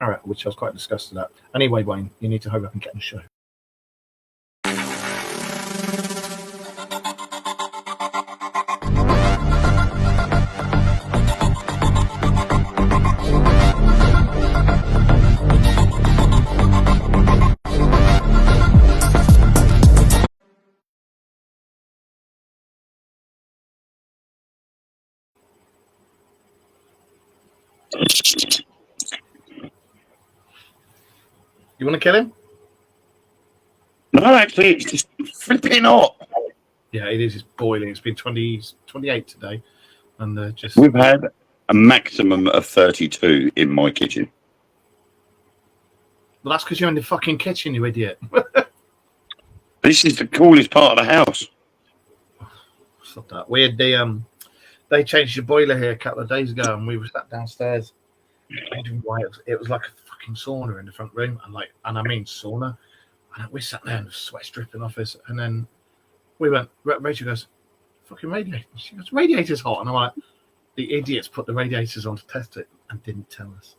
All right, which I was quite disgusted at. Anyway, Wayne, you need to hurry up and get on the show. You want to kill him? No, actually, it's just flipping hot. Yeah, it is. It's boiling. It's been 28 today. And We've had a maximum of 32 in my kitchen. Well, that's because you're in the fucking kitchen, you idiot. This is the coolest part of the house. Stop that. We had they changed the boiler here a couple of days ago, and we were sat downstairs. I don't know why it was like a fucking sauna in the front room, and I mean sauna. And we sat there and the sweat's dripping off us, and then we went. Rachel goes, "Fucking radiator." She goes, "Radiator's hot," and I'm like, "The idiots put the radiators on to test it and didn't tell us."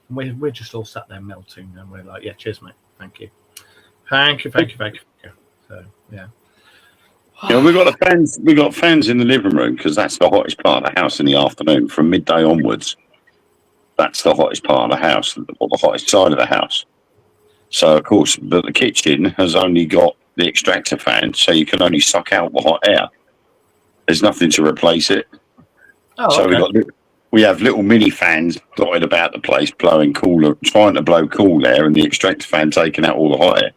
And we're just all sat there melting, and we're like, "Yeah, cheers, mate. Thank you, thank you." So yeah. Yeah, we got fans in the living room because that's the hottest part of the house in the afternoon from midday onwards. That's the hottest part of the house, or the hottest side of the house. So, of course, but the kitchen has only got the extractor fan, so you can only suck out the hot air. There's nothing to replace it. Oh, so okay. we have little mini fans dotted about the place, trying to blow cool air, and the extractor fan taking out all the hot air.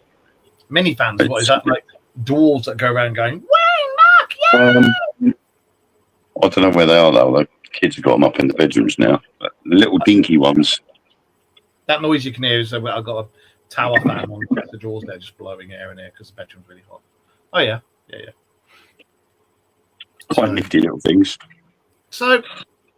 Mini fans? What is that, like doors that go around going, Wayne, Mark, yeah! I don't know where they are, though. The kids have got them up in the bedrooms now. But the little dinky ones. That noise you can hear is I've got a tower fan on the drawers there, just blowing air in here because the bedroom's really hot. Oh, yeah. Quite nifty little things. So,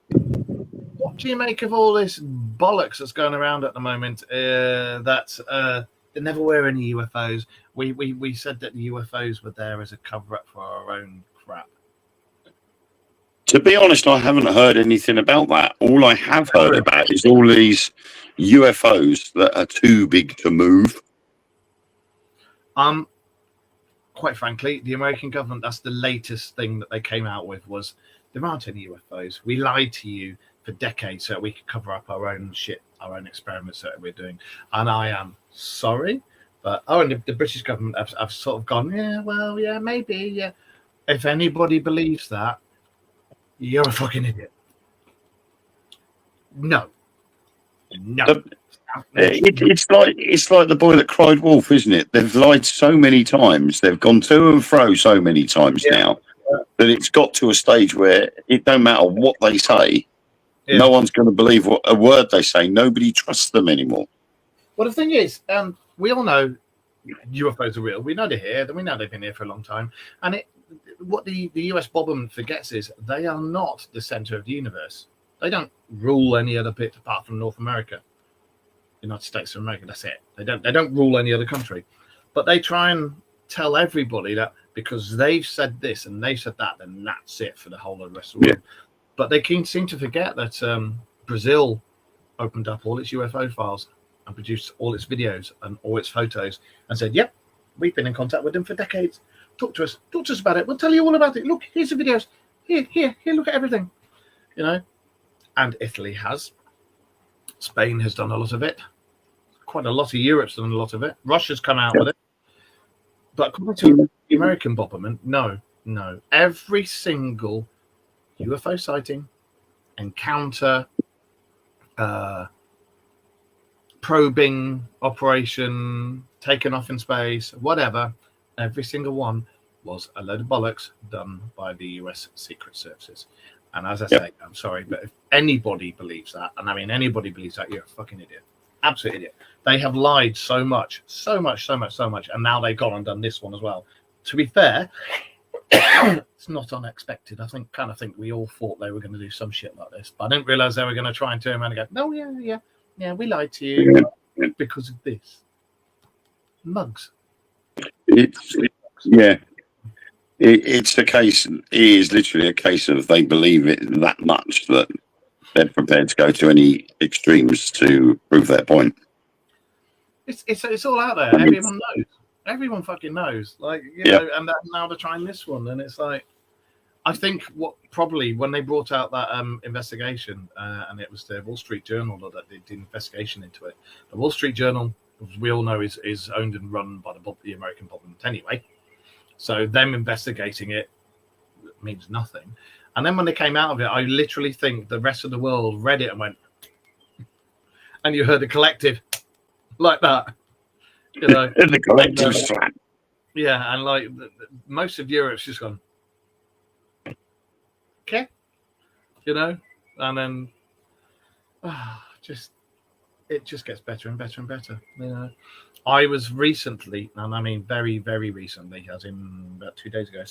what do you make of all this bollocks that's going around at the moment? That there never were any UFOs. We said that the UFOs were there as a cover-up for our own crap. To be honest, I haven't heard anything about that. All I have heard about is all these UFOs that are too big to move. Quite frankly, the American government, that's the latest thing that they came out with, was there aren't any UFOs. We lied to you for decades so we could cover up our own shit, our own experiments that we're doing. And I am sorry, but and the British government have sort of gone, yeah, maybe, yeah. If anybody believes that, you're a fucking idiot. No. It's like the boy that cried wolf, isn't it? They've lied so many times. They've gone to and fro so many times now that it's got to a stage where it don't matter what they say. Yeah. No one's going to believe a word they say. Nobody trusts them anymore. Well, the thing is, we all know UFOs are real. We know they're here. We know they've been here for a long time. And what the US government forgets is they are not the center of the universe. They don't rule any other bit apart from North America, United States of America. That's it. They don't rule any other country, but they try and tell everybody that because they've said this and they've said that, then that's it for the whole of the rest of the world. But they seem to forget that Brazil opened up all its UFO files and produced all its videos and all its photos and said, "Yep, we've been in contact with them for decades. Talk to us about it. We'll tell you all about it. Look, here's the videos. Here, look at everything." And Italy has. Spain has done a lot of it. Quite a lot of Europe's done a lot of it. Russia's come out with it. But according to the American government, no. Every single UFO sighting, encounter, probing operation, taken off in space, whatever, every single one was a load of bollocks done by the US Secret Services. And as I say, I'm sorry, but if anybody believes that, and I mean anybody believes that, you're a fucking idiot. Absolute idiot. They have lied so much, and now they've gone and done this one as well. To be fair, it's not unexpected. I think we all thought they were going to do some shit like this, but I didn't realize they were going to try and turn around and go, "No, yeah, we lied to you because of this." Mugs. It's a case. It is literally a case of they believe it that much that they're prepared to go to any extremes to prove their point. It's all out there. I mean, Everyone knows. Everyone fucking knows. Like, you know, and now they're trying this one, and it's like, I think what probably when they brought out that investigation, and it was the Wall Street Journal that did the investigation into it. The Wall Street Journal, as we all know, is owned and run by the American government anyway. So them investigating it means nothing. And then when they came out of it, I literally think the rest of the world read it and went, and you heard a collective like that, you know, the collective slap. Yeah, and like most of Europe's just gone, okay, you know, and then it just gets better and better and better. You know, I was recently, and I mean very, very recently, as in about 2 days ago,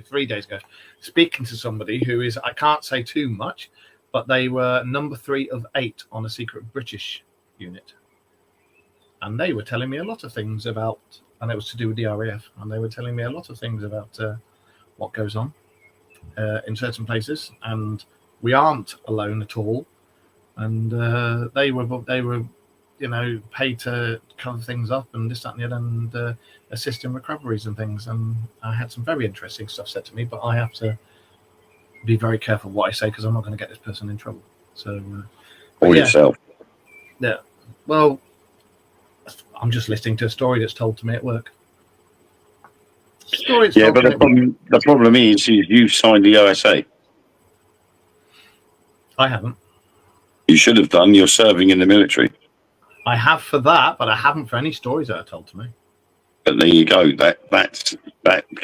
3 days ago, speaking to somebody who is, I can't say too much, but they were number 3 of 8 on a secret British unit. And they were telling me a lot of things about, and it was to do with the RAF, and they were telling me a lot of things about what goes on in certain places, and we aren't alone at all. And they were, you know, paid to cover things up and this, that, and the other, and assist in recoveries and things. And I had some very interesting stuff said to me, but I have to be very careful what I say because I'm not going to get this person in trouble. So, or yourself. Yeah. Well, I'm just listening to a story that's told to me at work. But the problem is you signed the OSA. I haven't. You should have done. You're serving in the military. I have for that, but I haven't for any stories that are told to me. But there you go. That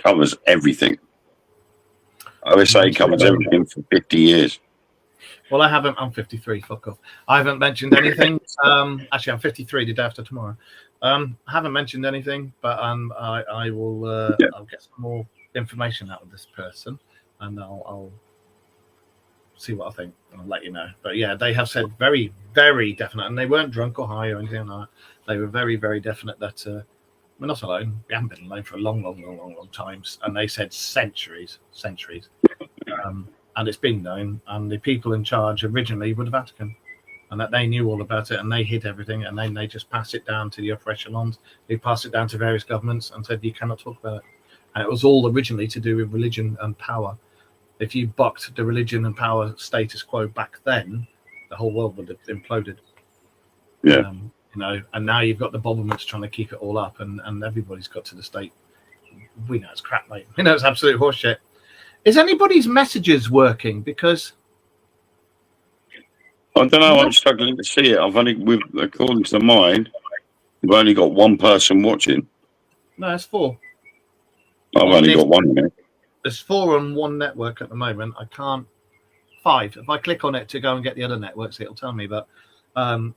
covers everything. OSA covers everything for 50 years. Well, I haven't. I'm 53. Fuck off. I haven't mentioned anything. Actually, I'm 53 the day after tomorrow. I haven't mentioned anything, but I will. I'll get some more information out of this person, and I'll see what I think. I'll let you know. But yeah, they have said very, very definite, and they weren't drunk or high or anything like that. They were very, very definite that we're not alone. We haven't been alone for a long times, and they said centuries. And it's been known, and the people in charge originally were the Vatican, and that they knew all about it, and they hid everything, and then they just passed it down to the upper echelons. They passed it down to various governments and said, you cannot talk about it. And it was all originally to do with religion and power. If you bucked the religion and power status quo back then, the whole world would have imploded. Yeah. You know, and now you've got the governments trying to keep it all up, and everybody's got to the state. We know it's crap, mate. We know it's absolute horseshit. Is anybody's messages working? Because I don't know. I'm struggling to see it. According to mine, we've only got one person watching. No, it's 4. I've only got one minute. There's 4 on one network at the moment. I can't 5. If I click on it to go and get the other networks, it'll tell me. But yeah,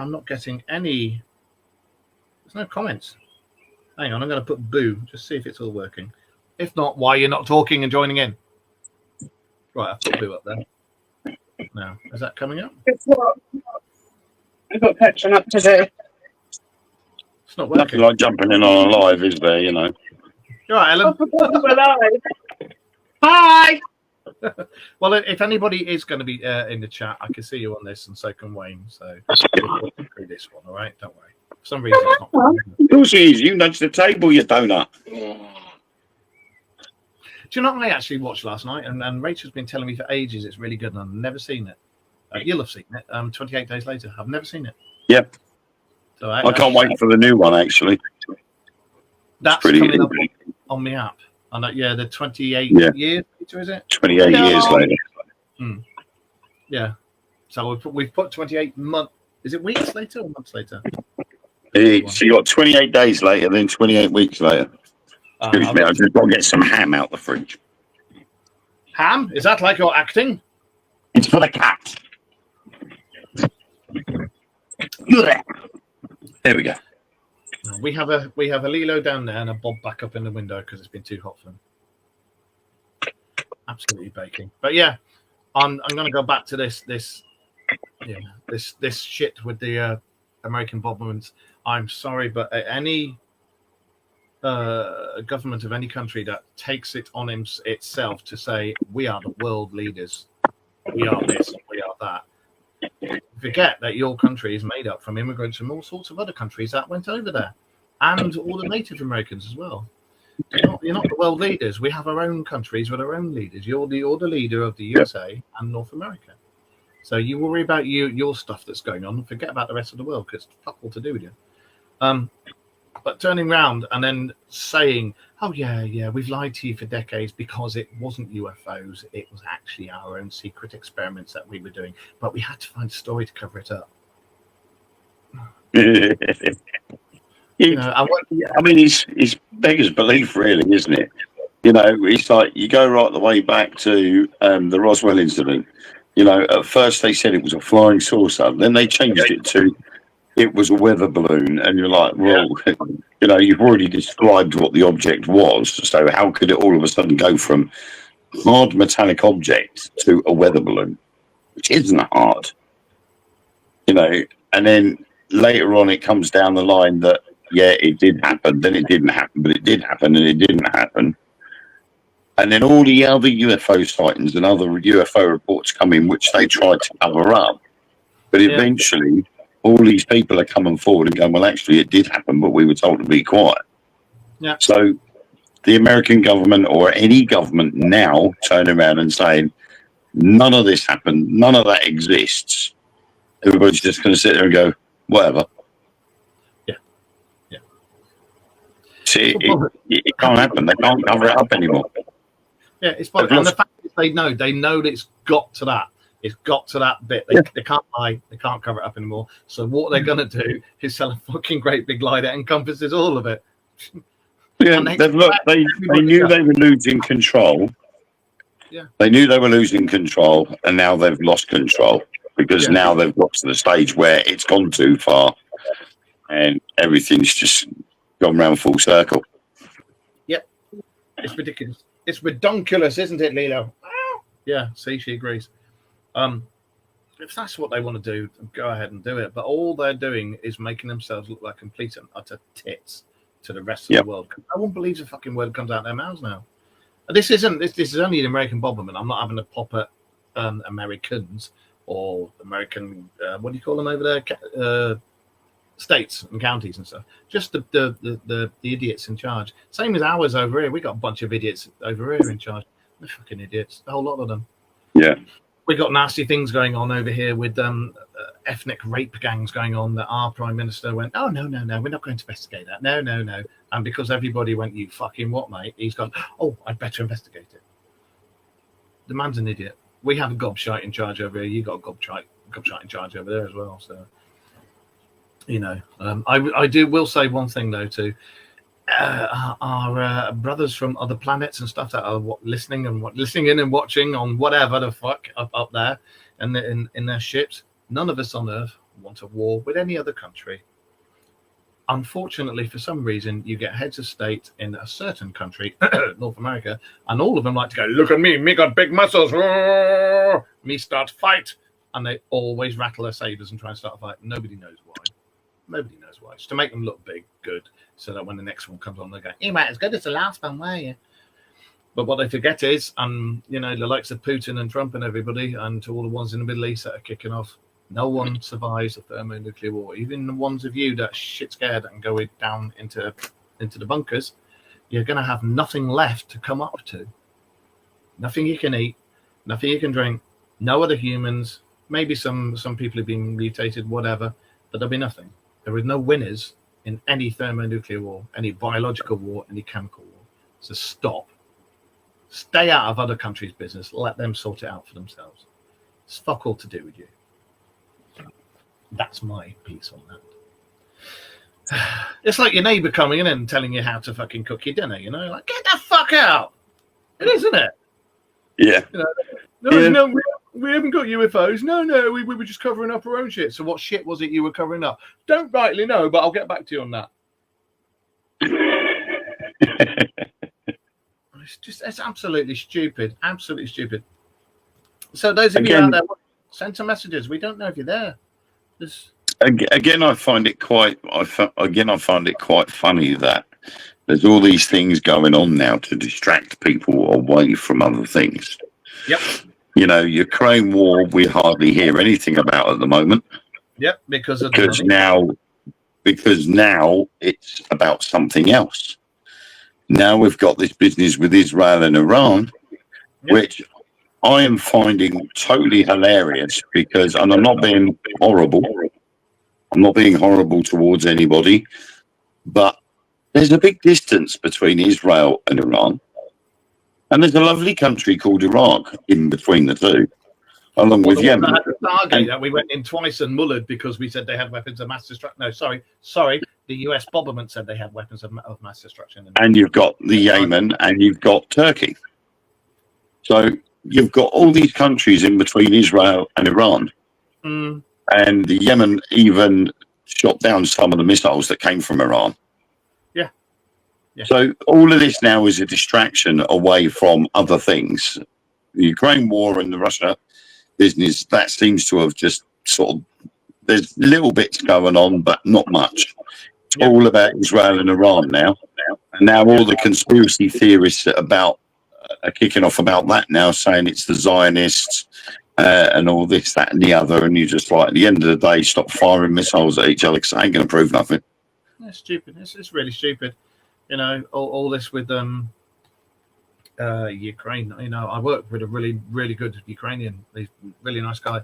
I'm not getting any. There's no comments. Hang on, I'm going to put boo. Just see if it's all working. If not, why you're not talking and joining in? Right, I've put boo up there. Now, is that coming up? It's what I've got catching up to do. It's not working. Nothing like jumping in on a live, is there? You know. You're right, Ellen. Hi. Well, if anybody is going to be in the chat, I can see you on this, and so can Wayne. So we'll go through this one, all right? Don't worry. For some reason, it's not. Of course it is. You nudged the table, you donut. Do you know what I actually watched last night? And Rachel's been telling me for ages it's really good, and I've never seen it. You'll have seen it. 28 Days Later. I've never seen it. Yep. So I can't wait for the new one, actually. That's coming up on the app. And yeah, the 28 years later, is it? 28 years later. Yeah. So we've put 28 months. Is it weeks later or months later? So you got 28 days later, then 28 weeks later. Excuse me, I've just got to get some ham out the fridge. Ham? Is that like you're acting? It's for the cat. There we go. We have a Lilo down there and a Bob back up in the window because it's been too hot for him. Absolutely baking. But yeah, I'm going to go back to this shit with the American bombardments. I'm sorry, but any government of any country that takes it on itself to say we are the world leaders, we are this, we are that, forget that your country is made up from immigrants from all sorts of other countries that went over there, and all the Native Americans as well. You're not the world leaders. We have our own countries with our own leaders. You're the leader of the USA and North America. So you worry about your stuff that's going on and forget about the rest of the world, because it's fuck all to do with you. But turning around and then saying, oh, yeah, we've lied to you for decades because it wasn't UFOs. It was actually our own secret experiments that we were doing. But we had to find a story to cover it up. I mean, it's beggars belief, really, isn't it? It's like you go right the way back to the Roswell incident. At first they said it was a flying saucer. Then they changed it to it was a weather balloon. And you're like, well, you've already described what the object was. So how could it all of a sudden go from hard metallic object to a weather balloon, which isn't hard? And then later on it comes down the line that, yeah, it did happen, then it didn't happen, but it did happen and it didn't happen. And then all the other UFO sightings and other UFO reports come in, which they tried to cover up. But eventually, all these people are coming forward and going, well, actually, it did happen, but we were told to be quiet. Yeah. So the American government or any government now turning around and saying, none of this happened, none of that exists. Everybody's just going to sit there and go, whatever. It can't happen. They can't cover it up anymore. Yeah, it's fine. And the fact is they know that it's got to that. It's got to that bit. They can't lie. They can't cover it up anymore. So what they're going to do is sell a fucking great big lie that encompasses all of it. Yeah, they knew they were losing control. Yeah. They knew they were losing control, and now they've lost control because now they've got to the stage where it's gone too far and everything's just gone round full circle. Yep. It's ridiculous. It's redonkulous, isn't it, Lilo? Yeah, see, she agrees. If that's what they want to do, go ahead and do it. But all they're doing is making themselves look like complete and utter tits to the rest of the world. No one believes a fucking word comes out of their mouths now. This is only an American problem, and I'm not having a pop at Americans or American, what do you call them over there? States and counties and stuff. Just the idiots in charge. Same as ours over here. We got a bunch of idiots over here in charge. They're fucking idiots. A whole lot of them. Yeah. We got nasty things going on over here with ethnic rape gangs going on that our Prime Minister went, oh, no, we're not going to investigate that. No. And because everybody went, you fucking what, mate? He's gone, oh, I'd better investigate it. The man's an idiot. We have a gobshite in charge over here. You got a gobshite in charge over there as well. So, I will say one thing, though, too. Our brothers from other planets and stuff that are listening in and watching on whatever the fuck up there and in their ships, none of us on Earth want a war with any other country. Unfortunately, for some reason, you get heads of state in a certain country, North America, and all of them like to go, look at me got big muscles, me start fight, and they always rattle their sabers and try and start a fight. Nobody knows why. It's to make them look big, good, so that when the next one comes on, they go, you weren't as good as the last one, were you? But what they forget is, the likes of Putin and Trump and everybody, and to all the ones in the Middle East that are kicking off, no one survives a thermonuclear war. Even the ones of you that shit scared and go down into the bunkers, you're going to have nothing left to come up to. Nothing you can eat, nothing you can drink, no other humans. Maybe some people have been mutated, whatever, but there'll be nothing. There is no winners in any thermonuclear war, any biological war, any chemical war. So stop. Stay out of other countries' business. Let them sort it out for themselves. It's fuck all to do with you. That's my piece on that. It's like your neighbour coming in and telling you how to fucking cook your dinner, like, get the fuck out. It isn't it? Yeah. No, we haven't got UFOs. No, we were just covering up our own shit. So what shit was it you were covering up? Don't rightly know, but I'll get back to you on that. It's absolutely stupid. Absolutely stupid. So those of you out there, send some messages. We don't know if you're there. Again, I find it quite funny that there's all these things going on now to distract people away from other things. Yep. You know, Ukraine war, we hardly hear anything about at the moment. Yep, because now it's about something else. Now we've got this business with Israel and Iran, which I am finding totally hilarious because, and I'm not being horrible. I'm not being horrible towards anybody, but there's a big distance between Israel and Iran. And there's a lovely country called Iraq in between the two, along with Yemen. That we went in twice and mullered because we said they had weapons of mass destruction. No, sorry. The US Bombament said they had weapons of mass destruction. And you've got the Yemen and you've got Turkey. So you've got all these countries in between Israel and Iran. Mm. And the Yemen even shot down some of the missiles that came from Iran. Yeah. So all of this now is a distraction away from other things. The Ukraine war and the Russia business, that seems to have just sort of, there's little bits going on, but not much. It's all about Israel and Iran now. And now all the conspiracy theorists are kicking off about that now, saying it's the Zionists and all this, that and the other. And you just like, at the end of the day, stop firing missiles at each other because it ain't going to prove nothing. It's stupid. It's really stupid. You know, all this with Ukraine. You know, I work with a really, really good Ukrainian. He's a really nice guy,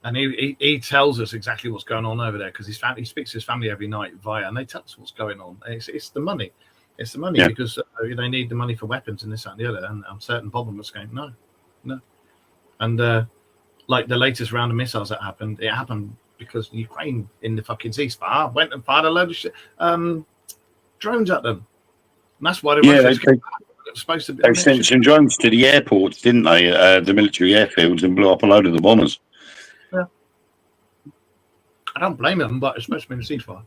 and he tells us exactly what's going on over there because he speaks to his family every night and they tell us what's going on. It's the money. It's the money because they need the money for weapons and this that, and the other. And certain bombers going no, and like the latest round of missiles that happened, it happened because Ukraine in the fucking ceasefire went and fired a load of shit. Drones at them. And that's why they supposed to be. They sent some drones to the airports, didn't they? The military airfields, and blew up a load of the bombers. Yeah. I don't blame them, but it's supposed to be a ceasefire.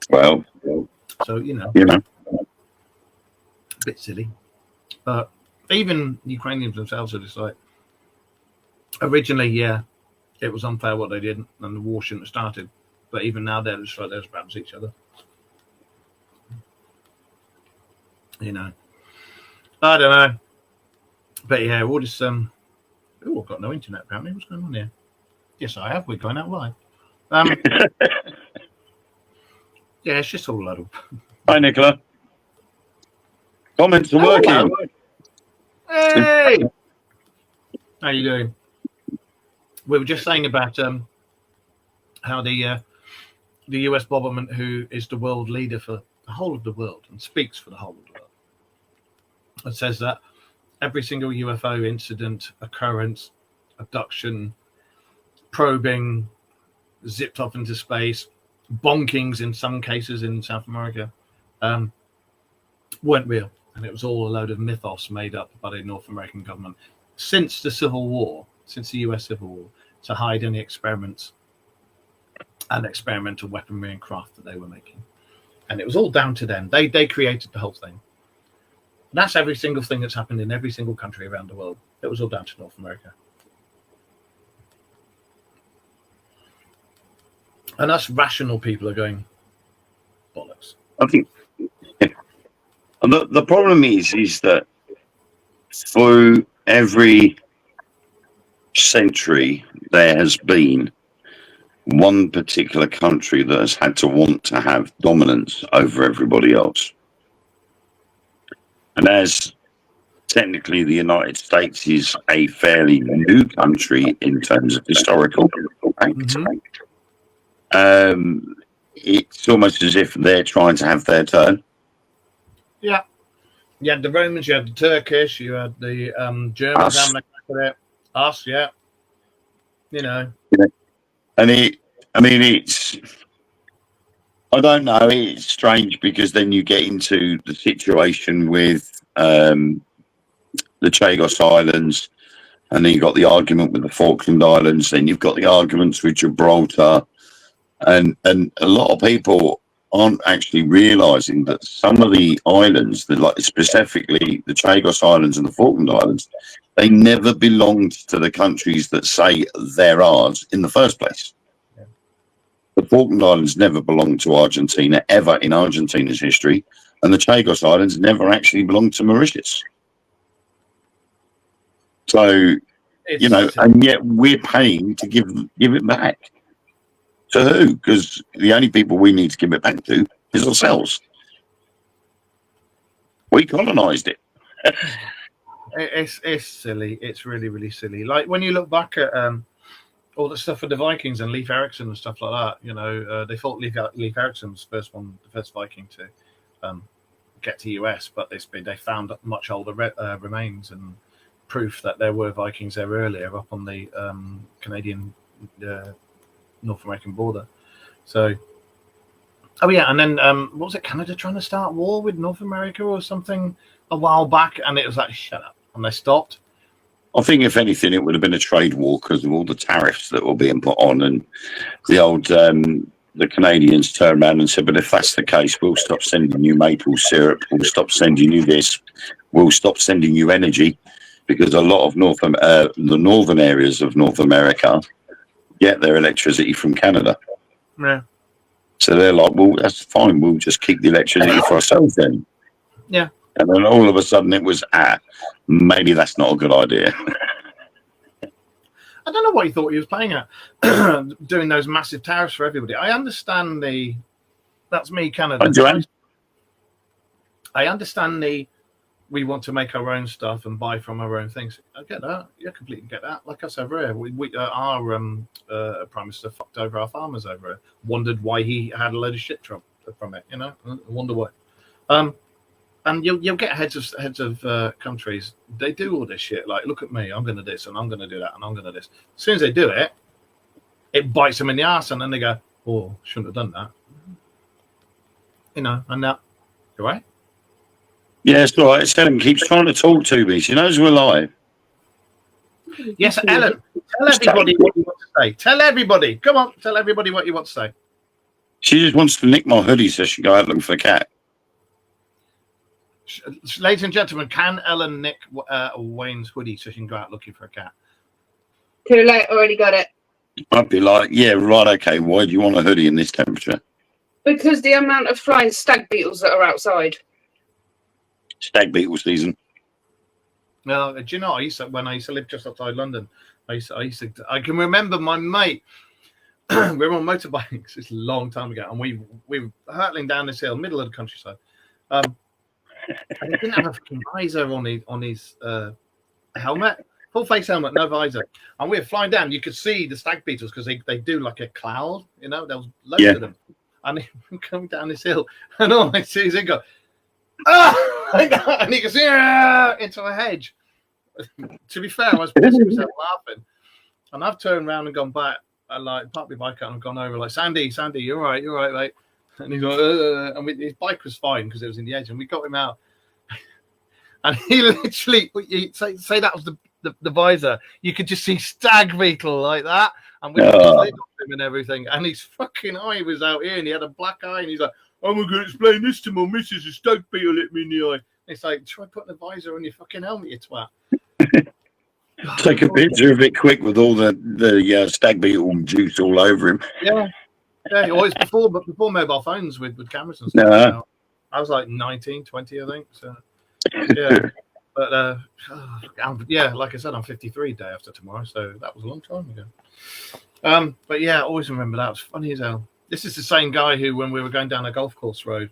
Well, so you know, a bit silly. But even Ukrainians themselves are just like, originally, it was unfair what they did, and the war shouldn't have started. But even now, they're just like, there's perhaps each other. You know, I don't know. But yeah, we'll just I've got no internet apparently. What's going on here? Yes, I have. We're going out live. Yeah, it's just all a load of. Hi, Nicola. Comments are working. Hey, how you doing? We were just saying about how the US Boberman, who is the world leader for the whole of the world and speaks for the whole of the world, it says that every single UFO incident, occurrence, abduction, probing, zipped off into space, bonkings in some cases in South America, weren't real. And it was all a load of mythos made up by the North American government since the Civil War, since the US Civil War, to hide any experiments and experimental weaponry and craft that they were making. And it was all down to them. They created the whole thing. And that's every single thing that's happened in every single country around the world. It was all down to North America. And us rational people are going, bollocks. I think the problem is that through every century there has been one particular country that has had to want to have dominance over everybody else. And as technically the United States is a fairly new country in terms of historical fact, it's almost as if they're trying to have their turn. Yeah. You had the Romans, you had the Turkish, you had the Germans having a crack at it. Us, yeah. You know. And it's, I don't know, it's strange because then you get into the situation with the Chagos Islands, and then you've got the argument with the Falkland Islands, then you've got the arguments with Gibraltar, and a lot of people aren't actually realising that some of the islands, like specifically the Chagos Islands and the Falkland Islands, they never belonged to the countries that say they're ours in the first place. The Falkland Islands never belonged to Argentina ever in Argentina's history, and the Chagos Islands never actually belonged to Mauritius. So, and yet we're paying to give it back. To who? Because the only people we need to give it back to is ourselves. We colonised it. It's silly. It's really, really silly. Like when you look back at all the stuff with the Vikings and Leif Erikson and stuff like that, they thought Leif Erikson was the first Viking to get to US, but they found much older remains and proof that there were Vikings there earlier up on the Canadian North American border. So, and then what was it? Canada trying to start war with North America or something a while back, and it was like, shut up, and they stopped. I think if anything, it would have been a trade war because of all the tariffs that were being put on, and the old the Canadians turned around and said, "But if that's the case, we'll stop sending you maple syrup. We'll stop sending you this. We'll stop sending you energy." Because a lot of the northern areas of North America get their electricity from Canada. Yeah. So they're like, well, that's fine. We'll just keep the electricity for ourselves then. Yeah. And then all of a sudden it was, maybe that's not a good idea. I don't know what he thought he was playing at, doing those massive tariffs for everybody. I understand that's me, Canada. I understand we want to make our own stuff and buy from our own things. I get that. You completely get that. Like us over here, our Prime Minister fucked over our farmers over here. Wondered why he had a load of shit from it. I wonder why. And you'll get heads of countries. They do all this shit. Like, look at me. I'm going to this and I'm going to do that and I'm going to this. As soon as they do it, it bites them in the ass, and then they go, "Oh, shouldn't have done that." And that, you're right. Yeah, it's all right. Ellen keeps trying to talk to me. She knows we're live. Yes, Ellen, tell everybody what you want to say. Tell everybody. Come on, tell everybody what you want to say. She just wants to nick my hoodie so she can go out looking for the cat. Ladies and gentlemen, can Ellen nick Wayne's hoodie so she can go out looking for a cat? Too late, already got it. I'd be like, yeah, right, okay, why do you want a hoodie in this temperature? Because the amount of flying stag beetles that are outside. Stag beetle season. No, do you know? When I used to live just outside London, I can remember my mate. We were on motorbikes. It's a long time ago, and we were hurtling down this hill, middle of the countryside. And he didn't have a fucking visor on his helmet, full face helmet, no visor. And we were flying down. You could see the stag beetles because they do like a cloud. There was loads of them. And he coming down this hill, and all I see is him go, and he goes into a hedge. To be fair, I was pissing myself laughing, and I've turned around and gone back. I parked my bike out and gone over like, Sandy, you're right, mate. And he's like, and his bike was fine because it was in the edge, and we got him out. And he literally, say that was the visor. You could just see stag beetle like that, and we just him and everything. And his fucking eye was out here, and he had a black eye, and he's like, "I'm going to explain this to my missus. A stag beetle hit me in the eye." And it's like, try putting a visor on your fucking helmet, you twat. Take a picture of it quick with all the stag beetle juice all over him. Yeah. Well, it's before mobile phones with cameras and stuff. I was like 19, 20, I think. So, yeah. But, like I said, I'm 53 day after tomorrow, so that was a long time ago. But, yeah, I always remember that. It was funny as hell. This is the same guy who, when we were going down a golf course road,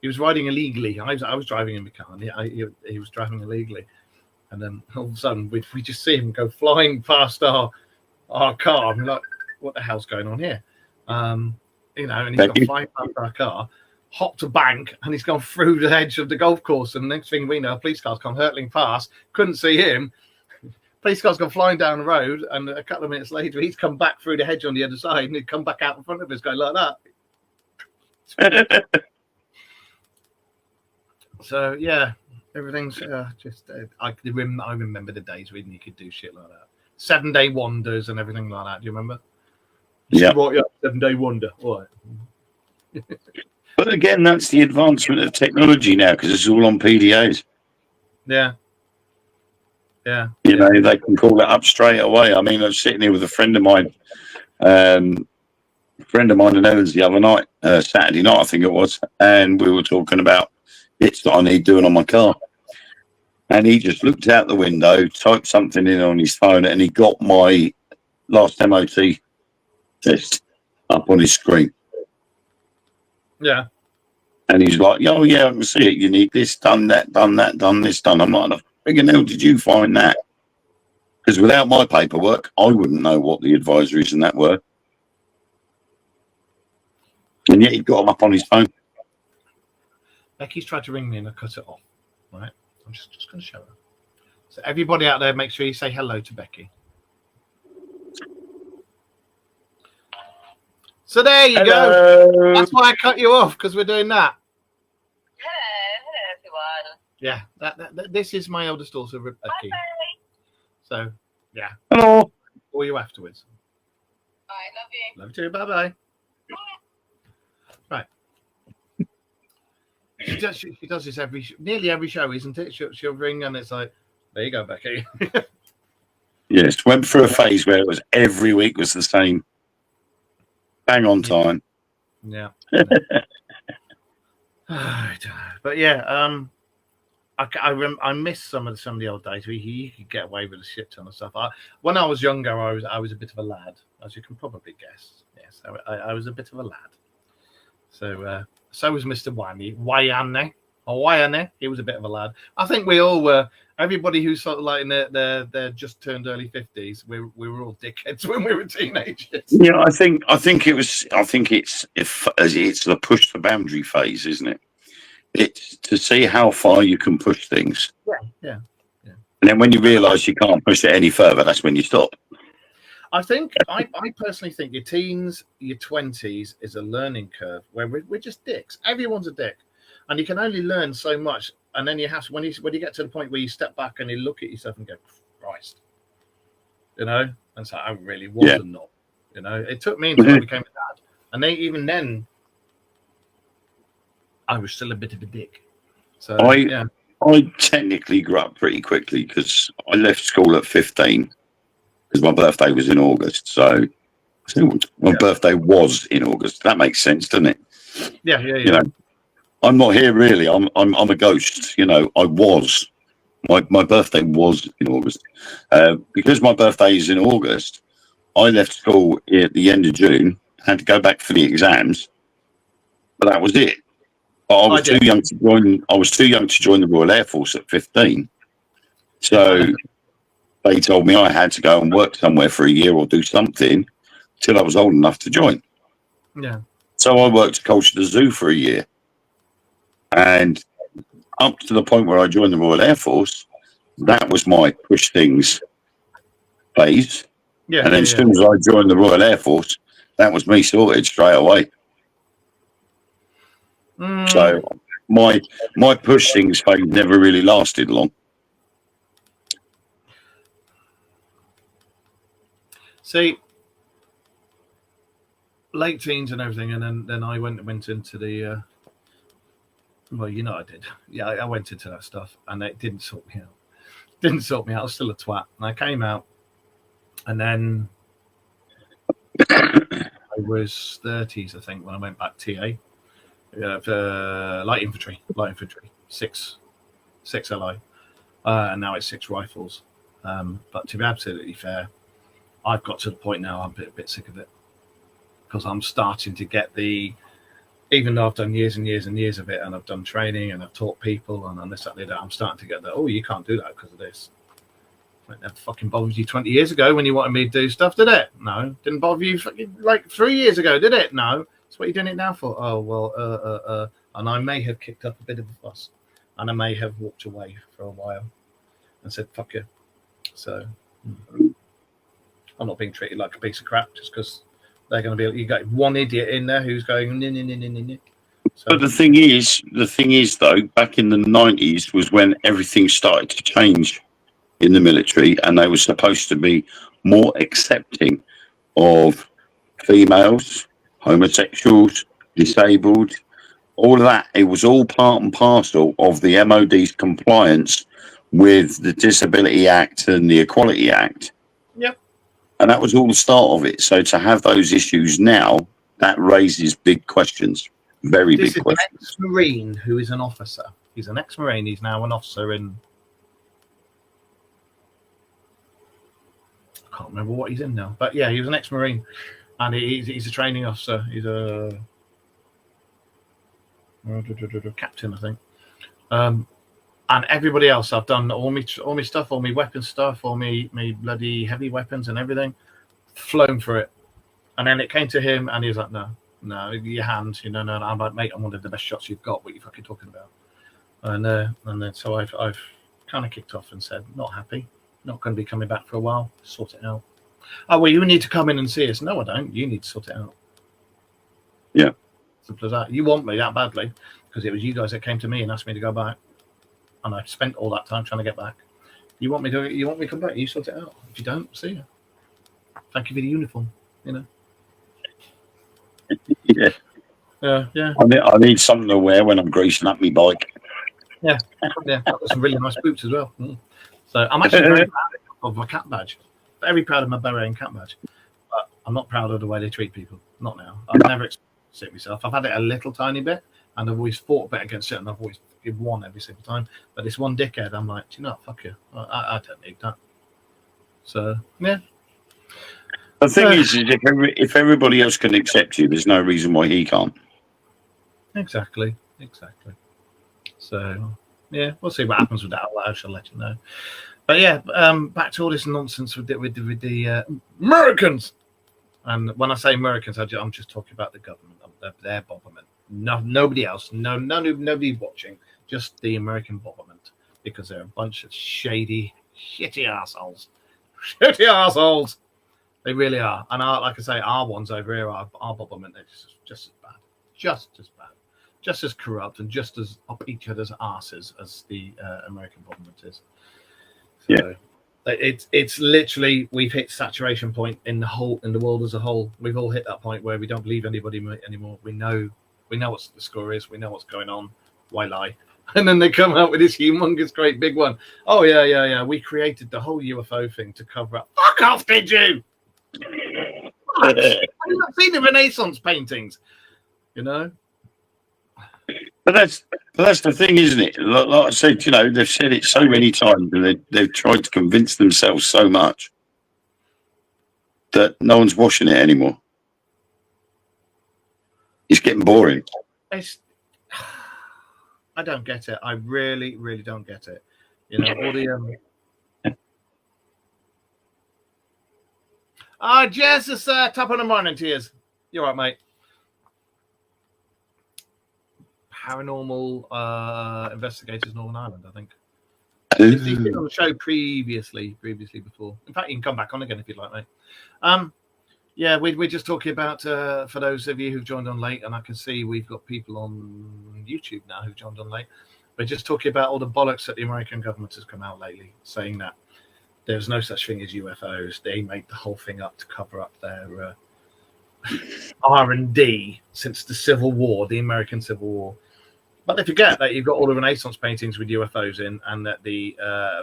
he was riding illegally. I was driving in the car, and he was driving illegally. And then all of a sudden, we just see him go flying past our car. I'm like, what the hell's going on here? And he's gone flying past our car, hopped a bank, and he's gone through the edge of the golf course. And the next thing we know, a police car's come hurtling past, couldn't see him. Police car's gone flying down the road, and a couple of minutes later, he's come back through the hedge on the other side, and he'd come back out in front of us going like that. So, yeah. Everything's just. I remember the days when you could do shit like that. 7-day wonders and everything like that. Do you remember? Yeah. Right, 7-day wonder. All right. But again, that's the advancement of technology now because it's all on PDAs. Yeah. Yeah. They can call it up straight away. I mean, I was sitting here with a friend of mine a friend of mine in Evans the other night, Saturday night, I think it was, and we were talking about bits that I need doing on my car. And he just looked out the window, typed something in on his phone, and he got my last MOT test up on his screen. Yeah. And he's like, oh, yeah, I can see it. You need this done, that, done, this done. I'm like, the friggin' hell did you find that? Because without my paperwork, I wouldn't know what the advisories and that were. And yet he got them up on his phone. Becky's tried to ring me and I cut it off. Right? I'm just going to show her. So everybody out there, make sure you say hello to Becky. So there you go. That's why I cut you off, because we're doing that. Hello everyone. Yeah, this is my eldest daughter, Becky. Bye. So, yeah. Hello. Call you afterwards. All right, love you. Love you too. Bye-bye. Right. She does this nearly every show, isn't it? She'll ring and it's like, there you go, Becky. Yes, went through a phase where it was every week was the same. Bang on time. Yeah. But yeah, I miss some of the old days where you could get away with a shit ton of stuff. When I was younger, I was a bit of a lad, as you can probably guess. Yes, I was a bit of a lad. So was Mr. Wayane. He was a bit of a lad. I think we all were. Everybody who's sort of like in their just turned early 50s, we were all dickheads when we were teenagers. Yeah, I think it's the push the boundary phase, isn't it? It's to see how far you can push things. Yeah. And then when you realise you can't push it any further, that's when you stop. I personally think your teens, your 20s is a learning curve where we're just dicks. Everyone's a dick, and you can only learn so much. And then you have to, when you get to the point where you step back and you look at yourself and go, Christ, and so I really was a knob. It took me until I became a dad, and even then, I was still a bit of a dick. So I technically grew up pretty quickly because I left school at 15 because my birthday was in August. So my birthday was in August. That makes sense, doesn't it? Yeah. I'm not here really. I'm a ghost. I was. My birthday was in August. Because my birthday is in August, I left school at the end of June, had to go back for the exams, but that was it. But I was too young to join. I was too young to join the Royal Air Force at 15. So they told me I had to go and work somewhere for a year or do something till I was old enough to join. Yeah. So I worked at Colchester Zoo for a year. And up to the point where I joined the Royal Air Force, that was my push things phase. Yeah. And then as soon as I joined the Royal Air Force, that was me sorted straight away. So my push things phase never really lasted long. See, late teens and everything, and then I went into the. Well, I did. Yeah, I went into that stuff, and it didn't sort me out. I was still a twat, and I came out, and then I was 30s, I think, when I went back TA. Light infantry, 6 LI, and now it's 6 rifles. But to be absolutely fair, I've got to the point now I'm a bit sick of it, because I'm starting to get even though I've done years and years and years of it, and I've done training and I've taught people and this, that, I'm starting to get that. Oh, you can't do that because of this. Like, that fucking bothered you 20 years ago when you wanted me to do stuff, did it? No, didn't bother you like 3 years ago, did it? No. So what are you doing it now for? Oh, well, and I may have kicked up a bit of a fuss, and I may have walked away for a while and said, fuck you. So I'm not being treated like a piece of crap just because they're going to be, you got one idiot in there who's going, no. So, but the thing is though, back in the 90s was when everything started to change in the military, and they were supposed to be more accepting of females, homosexuals, disabled, all of that. It was all part and parcel of the MOD's compliance with the Disability Act and the Equality Act. Yep. And that was all the start of it. So to have those issues now that raises big questions, very This big is an questions. ex-Marine who is an officer. He's an ex-Marine. He's now an officer in. I can't remember what he's in now, but yeah, he was an ex-Marine, and he's a training officer. He's a captain, I think. And everybody else, I've done all my stuff, all my weapon stuff, all my bloody heavy weapons and everything, flown for it. And then it came to him, and he was like, "No, your hands, no." I'm like, "Mate, I'm one of the best shots you've got. What are you fucking talking about?" And then so I've kind of kicked off and said, "Not happy, not going to be coming back for a while. Sort it out." "Oh, well, you need to come in and see us." "No, I don't. You need to sort it out." Yeah. Simple as that. You want me that badly because it was you guys that came to me and asked me to go back, and I spent all that time trying to get back. You want me to come back? You sort it out. If you don't, see you. Thank you for the uniform. Yeah. Yeah. I need something to wear when I'm greasing up my bike. Yeah. I've got some really nice boots as well. So I'm actually very proud of my cat badge. Very proud of my Bahrain cat badge. But I'm not proud of the way they treat people. Not now. I've never experienced it myself. I've had it a little tiny bit, and I've always fought a bit against it, and I've always won every single time. But this one dickhead, I'm like, do you know what? Fuck you. I don't need that. So, yeah. The thing is if everybody else can accept you, there's no reason why he can't. Exactly. So, yeah, we'll see what happens with that. I shall let you know. But yeah, back to all this nonsense with the Americans. And when I say Americans, I'm just talking about the government, their government. No, nobody else. Nobody watching. Just the American government, because they're a bunch of shady, shitty assholes. Shitty assholes. They really are. And like I say, our ones over here, our government, is just as bad. Just as bad. Just as corrupt and just as up each other's asses as the American government is. So it's literally, we've hit saturation point in the world as a whole. We've all hit that point where we don't believe anybody anymore. We know what the score is. We know what's going on. Why lie? And then they come out with this humongous, great big one. Oh yeah. We created the whole UFO thing to cover up. Fuck off, did you? Have you not seen the Renaissance paintings? But that's the thing, isn't it? Like I said, they've said it so many times, and they've tried to convince themselves so much that no one's watching it anymore. It's getting boring. I don't get it. I really, really don't get it. All the Jess, it's top of the morning to you. You're right, mate. Paranormal investigators, Northern Ireland, I think. He's been on the show previously before. In fact, you can come back on again if you'd like, mate. Yeah, we're just talking about, for those of you who've joined on late, and I can see we've got people on YouTube now who've joined on late. We're just talking about all the bollocks that the American government has come out lately, saying that there's no such thing as UFOs. They made the whole thing up to cover up their R&D since the Civil War, the American Civil War. But they forget that you've got all the Renaissance paintings with UFOs in, and that the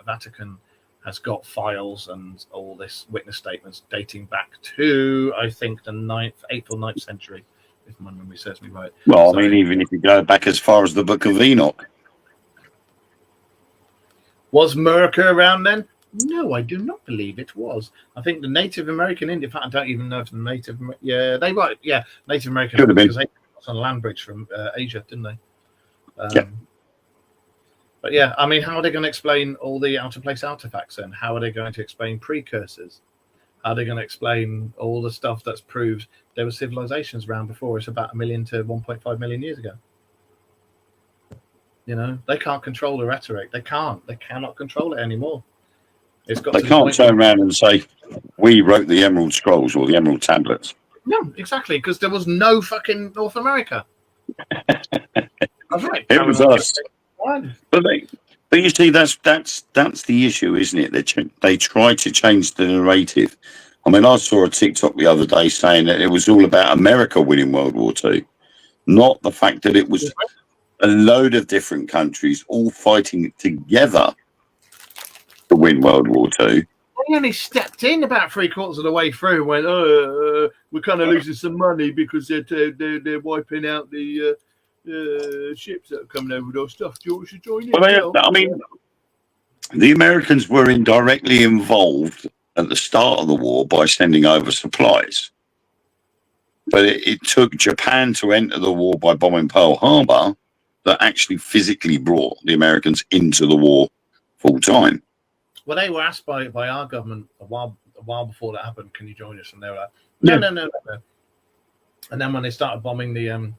Vatican has got files and all this witness statements dating back to, I think, the 8th or 9th century, if my memory serves me right. Well, I mean, even if you go back as far as the Book of Enoch. Was America around then? No, I do not believe it was. I think the Native American Indian, in fact, I don't even know if the Native American, Could have been. because they got on a land bridge from Asia, didn't they? Yeah. But yeah, I mean, how are they going to explain all the out-of-place artifacts then? How are they going to explain precursors? How are they going to explain all the stuff that's proved there were civilizations around before us about 1 million to 1.5 million years ago? They can't control the rhetoric. They cannot control it anymore. They can't turn around and say, we wrote the Emerald Scrolls or the Emerald Tablets. No, exactly, because there was no fucking North America. That's right. It was us. But you see, that's the issue, isn't it? They try to change the narrative. I mean, I saw a TikTok the other day saying that it was all about America winning World War II, not the fact that it was a load of different countries all fighting together to win World War II. He only stepped in about 3/4 of the way through and went, "Oh, we're kind of losing some money because they're wiping out the ships that are coming over with our stuff. Do you want to join in?" Well, I mean, the Americans were indirectly involved at the start of the war by sending over supplies. But it took Japan to enter the war by bombing Pearl Harbor that actually physically brought the Americans into the war full time. Well, they were asked by our government a while before that happened, "Can you join us?" And they were like, Yeah. No. And then when they started bombing the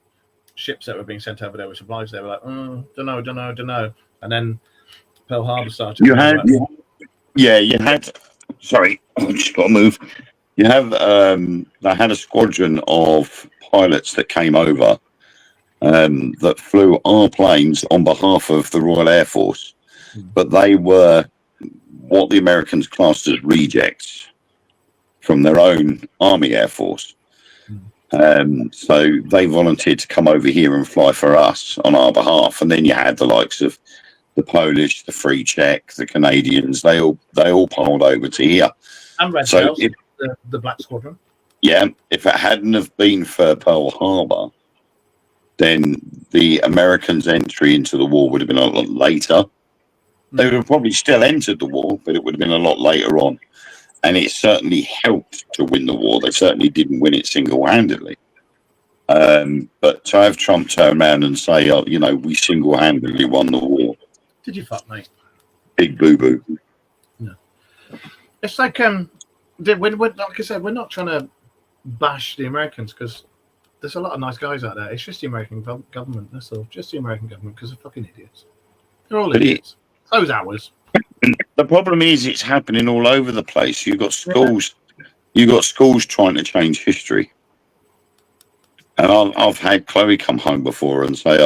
ships that were being sent over there with supplies, they were like, don't know. And then Pearl Harbor started. You had, sorry, I just got to move. You have, they had a squadron of pilots that came over that flew our planes on behalf of the Royal Air Force, but they were what the Americans classed as rejects from their own Army Air Force. So they volunteered to come over here and fly for us on our behalf. And then you had the likes of the Polish, the Free Czech, the Canadians. They all piled over to here. And Red So Tails, the Black Squadron. Yeah, if it hadn't have been for Pearl Harbor, then the Americans' entry into the war would have been a lot later. They would have probably still entered the war, but it would have been a lot later on. And it certainly helped to win the war. They certainly didn't win it single-handedly. But to have Trump turn around and say, we single-handedly won the war. Did you fuck, mate? Big boo-boo. No. It's like, like I said, we're not trying to bash the Americans because there's a lot of nice guys out there. It's just the American government. That's all. Just the American government because they're fucking idiots. They're all idiots. So's ours. The problem is it's happening all over the place. You've got schools. You've got schools trying to change history. And I've had Chloe come home before and say,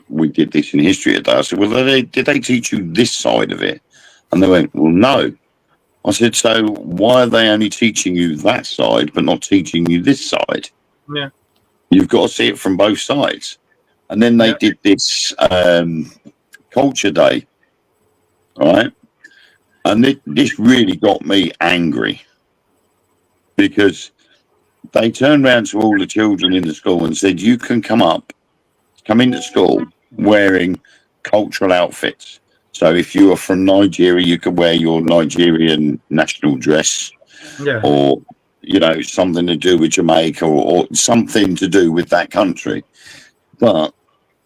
we did this in history today. I said, well, did they teach you this side of it? And they went, well, no. I said, so why are they only teaching you that side but not teaching you this side? Yeah. You've got to see it from both sides. And then they did this Culture Day, right? And this really got me angry because they turned around to all the children in the school and said, you can come into school wearing cultural outfits. So if you are from Nigeria, you could wear your Nigerian national dress, or, something to do with Jamaica or something to do with that country. But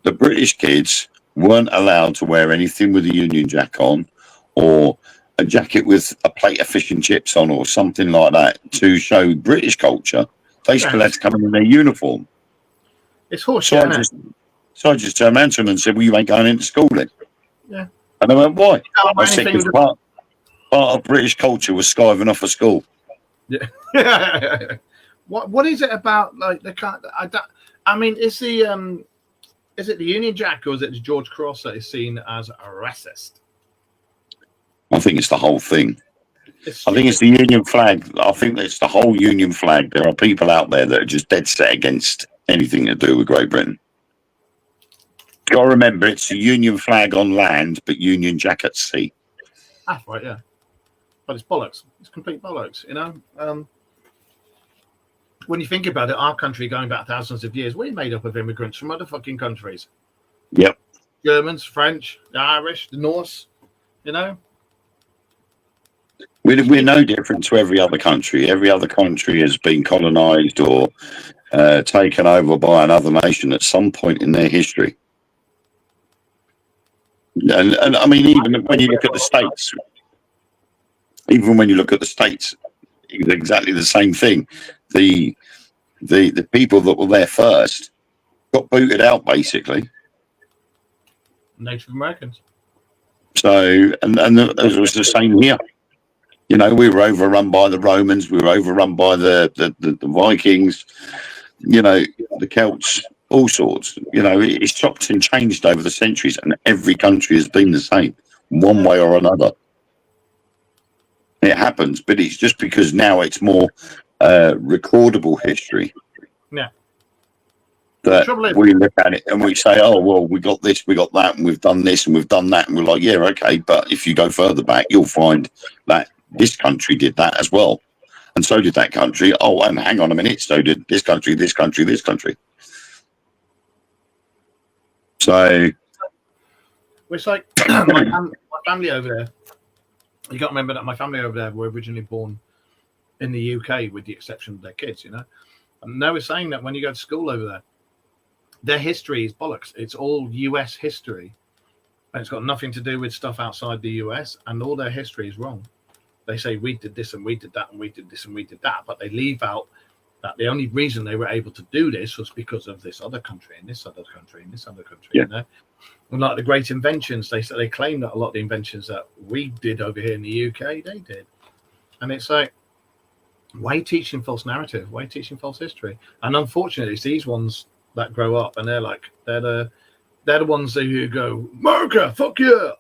the British kids weren't allowed to wear anything with a Union Jack on or a jacket with a plate of fish and chips on or something like that to show British culture. They still had to come in their uniform. It's horseshit. So I just turned around to them and said, well, you ain't going into school then. Yeah. And they went, why? I said, because part of British culture was skiving off of school. Yeah. What is it about, like, the kind? Is it the Union Jack or is it George Cross that is seen as a racist? I think it's the whole thing. I think it's the Union flag. I think it's the whole Union flag. There are people out there that are just dead set against anything to do with Great Britain. You've got to remember, it's a Union flag on land, but Union Jack at sea. That's right, yeah. But it's bollocks. It's complete bollocks, When you think about it, our country going back thousands of years, we're made up of immigrants from other fucking countries. Yep. Germans, French, the Irish, the Norse, We're no different to every other country. Every other country has been colonised or taken over by another nation at some point in their history. And I mean, even when you look at the States, it's exactly the same thing. The people that were there first got booted out, basically. Native Americans. So, and it was the same here. We were overrun by the Romans. We were overrun by the Vikings. The Celts, all sorts. It's chopped and changed over the centuries, and every country has been the same, one way or another. It happens, but it's just because now it's more recordable history. Yeah. That we look at it and we say, oh, well, we got this, we got that, and we've done this and we've done that. And we're like, yeah, okay. But if you go further back, you'll find that this country did that as well. And so did that country. Oh, and hang on a minute. So did this country, this country, this country. So it's like my family over there. You got to remember that my family over there were originally born in the UK, with the exception of their kids, you know. And they were saying that when you go to school over there, their history is bollocks. It's all US history. And it's got nothing to do with stuff outside the US, and all their history is wrong. They say we did this and we did that and we did this and we did that, but they leave out that the only reason they were able to do this was because of this other country and this other country and this other country. Yeah. You know? And like the great inventions, they claim that a lot of the inventions that we did over here in the UK, they did. And it's like, why are you teaching false narrative? Why are you teaching false history? And unfortunately, it's these ones that grow up and they're the ones who go, America, fuck yeah,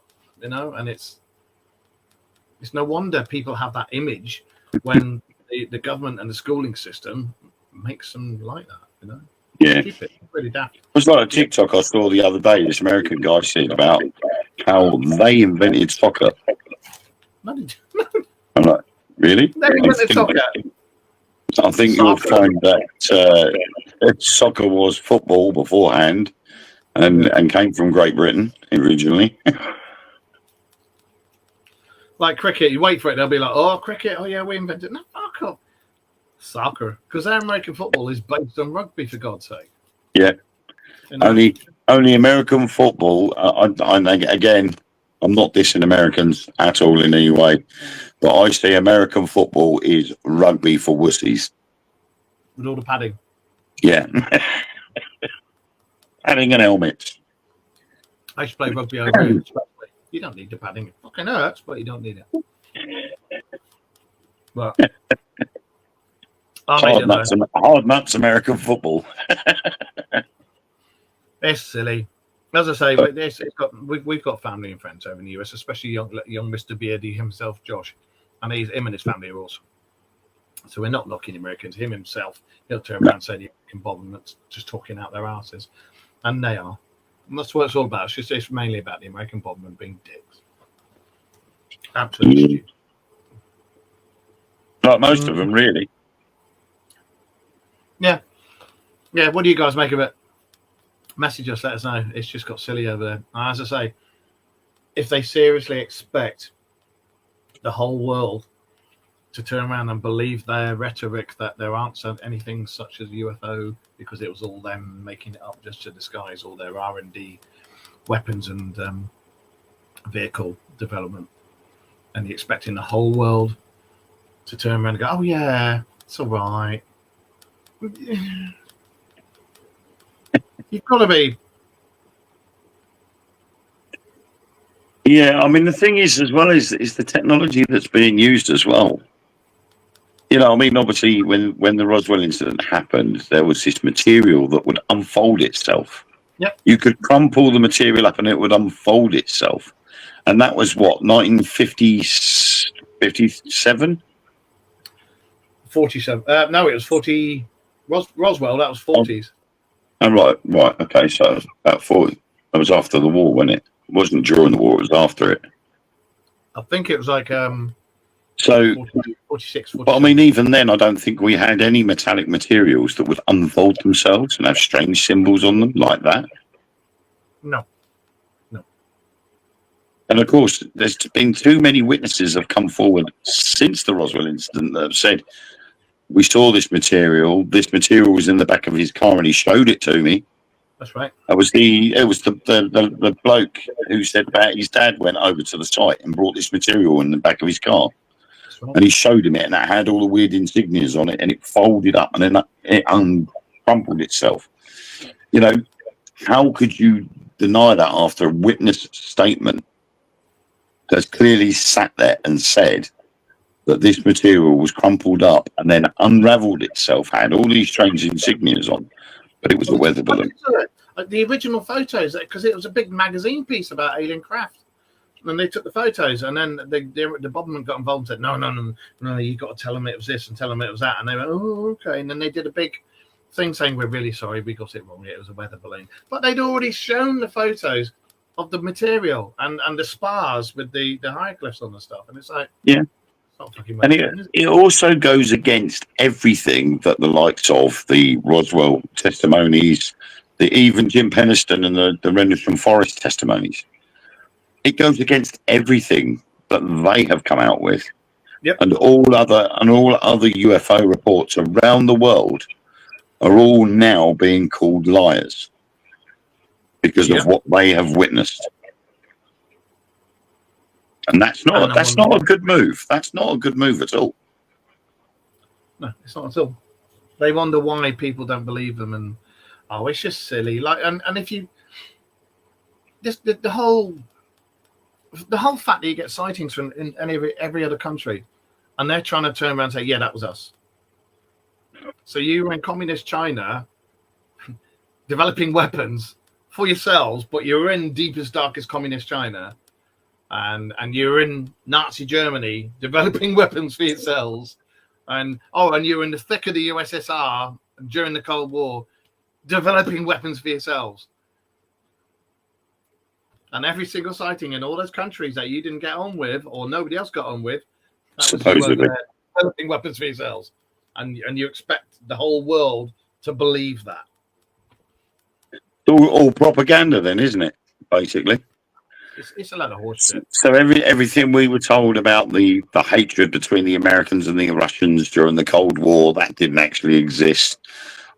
you know. And it's no wonder people have that image when the government and the schooling system makes them like that, you know. yeah, Keep it really daft. it was like a TikTok I saw the other day. This American guy said about how they invented soccer. No, they I'm like, really? invented soccer. I think you'll find that soccer was football beforehand, and came from Great Britain originally. Like cricket, you wait for it, they'll be like, oh, cricket, oh yeah, we invented it. No, fuck off. Soccer. Because our American football is based on rugby, for God's sake. Yeah. You know? Only American football. Again, I'm not dissing Americans at all in any way, but I say American football is rugby for wussies. With all the padding. Yeah. Padding and helmets. I used to play rugby over here. You don't need the padding. It fucking hurts, but you don't need it. But hard nuts American football. It's silly. As I say, we've got family and friends over in the US, especially young Mr. Beardy himself, Josh, and him and his family are awesome. So we're not knocking Americans. Him himself, he'll turn around and say the American government's just talking out their asses, and they are. And that's what it's all about. It's mainly about the American government being dicks. Absolutely stupid. Like most of them, really. Yeah. What do you guys make of it? Message us, let us know. It's just got silly over there. As I say, if they seriously expect the whole world to turn around and believe their rhetoric that there aren't anything such as UFO because it was all them making it up just to disguise all their R&D weapons and vehicle development, and you're expecting the whole world to turn around and go, oh yeah, it's all right. You've got to be. Yeah, I mean, the thing is, as well, is the technology that's being used as well. You know, I mean, obviously, when the Roswell incident happened, there was this material that would unfold itself. Yep. You could crumple the material up and it would unfold itself. And that was what, 1957? 47. No, it was 40. Roswell, that was 40s. Oh, right. Okay, so it was about 40. That was after the war, wasn't it? It wasn't during the war, it was after it. I think it was like 46, 47. But I mean, even then, I don't think we had any metallic materials that would unfold themselves and have strange symbols on them like that. No. And of course, there's been too many witnesses have come forward since the Roswell incident that have said, we saw this material was in the back of his car and he showed it to me. That's right. It was the bloke who said that his dad went over to the site and brought this material in the back of his car. Right. And he showed him it, and it had all the weird insignias on it, and it folded up, and then it uncrumpled itself. You know, how could you deny that after a witness statement that's clearly sat there and said that this material was crumpled up and then unravelled itself, had all these strange insignias on, but it was a weather balloon? The original photos, because it was a big magazine piece about alien craft. And they took the photos, and then the government got involved and said, no, you got to tell them it was this and tell them it was that. And they went, oh, okay. And then they did a big thing saying, we're really sorry, we got it wrong. It was a weather balloon. But they'd already shown the photos of the material and the spars with the hieroglyphs on the stuff. And it's like, yeah. It's not fucking And motivating, is it? it also goes against everything that the likes of the Roswell testimonies, even Jim Penniston and the Rendlesham Forest testimonies. It goes against everything that they have come out with. Yep. And all other UFO reports around the world are all now being called liars because Yep. of what they have witnessed. And that's not a good move. That's not a good move at all. No, it's not at all. They wonder why people don't believe them, and it's just silly. Like, and if you just the whole fact that you get sightings from in every other country, and they're trying to turn around and say, yeah, that was us. So you were in communist China developing weapons for yourselves, but you're in deepest, darkest communist China, and you're in Nazi Germany developing weapons for yourselves, and you're in the thick of the USSR during the Cold War developing weapons for yourselves. And every single sighting in all those countries that you didn't get on with or nobody else got on with, that was you over there developing weapons for yourselves. And you expect the whole world to believe that. All propaganda then, isn't it? Basically. It's a lot of horse shit. So everything we were told about the hatred between the Americans and the Russians during the Cold War, that didn't actually exist.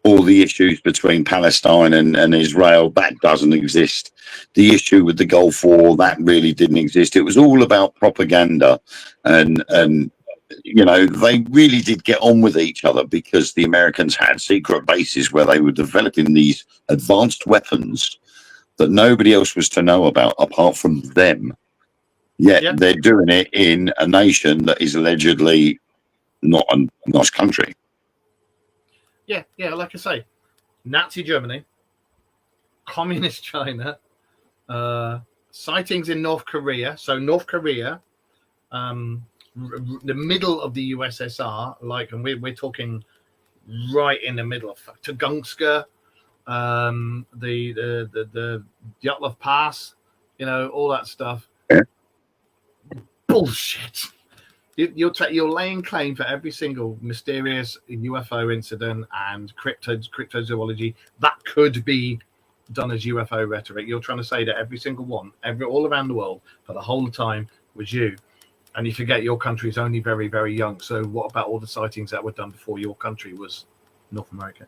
All the issues between Palestine and Israel, that doesn't exist. The issue with the Gulf War, that really didn't exist. It was all about propaganda. And you know, they really did get on with each other because the Americans had secret bases where they were developing these advanced weapons that nobody else was to know about apart from them. Yet they're doing it in a nation that is allegedly not a nice country. Yeah, like I say, Nazi Germany, communist China, sightings in North Korea. So North Korea, the middle of the USSR, like, and we're talking right in the middle of Tunguska, the Dyatlov Pass, you know, all that stuff. Yeah. Bullshit. You're laying claim for every single mysterious UFO incident and cryptozoology that could be done as UFO rhetoric. You're trying to say that every single one, all around the world for the whole time was you, and you forget your country is only very, very young. So what about all the sightings that were done before your country was North America,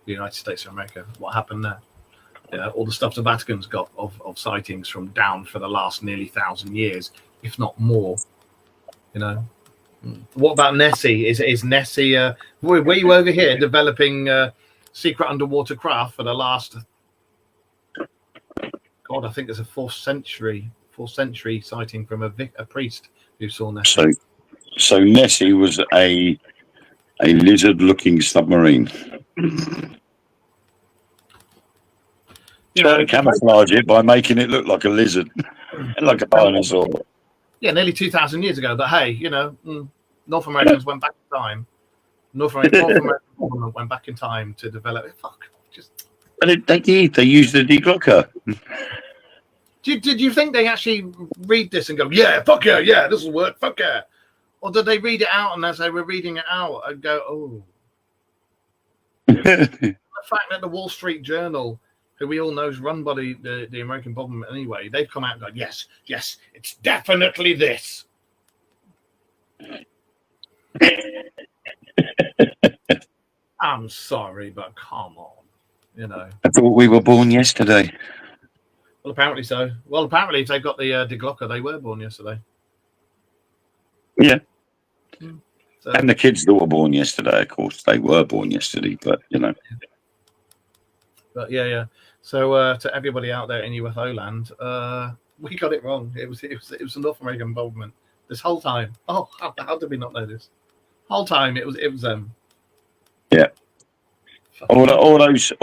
the United States of America? What happened there? All the stuff the Vatican's got of sightings from down for the last nearly 1,000 years, if not more. You know, what about Nessie? Is Nessie? Were you over here developing secret underwater craft for the last? God, I think there's a fourth century sighting from a priest who saw Nessie. So Nessie was a lizard-looking submarine. Try to camouflage it by making it look like a lizard, like a dinosaur. Yeah, nearly 2,000 years ago. But hey, you know, North Americans went back in time. North American government went back in time to develop it. But they did. They used the deglocker. Did you think they actually read this and go, yeah, fuck yeah, this will work, fuck yeah? Or did they read it out and as they were reading it out and go, oh. The fact that the Wall Street Journal, who we all know is run by the American government anyway, they've come out and gone, yes, it's definitely this. I'm sorry, but come on, you know. I thought we were born yesterday. Well, apparently so. Well, apparently if they've got the deglocker, they were born yesterday. Yeah. So, and the kids that were born yesterday, of course, they were born yesterday, but, you know. But yeah. So to everybody out there in UFO land, we got it wrong. It was a North American involvement this whole time. Oh, how did we not know this? Whole time it was them. Yeah. All those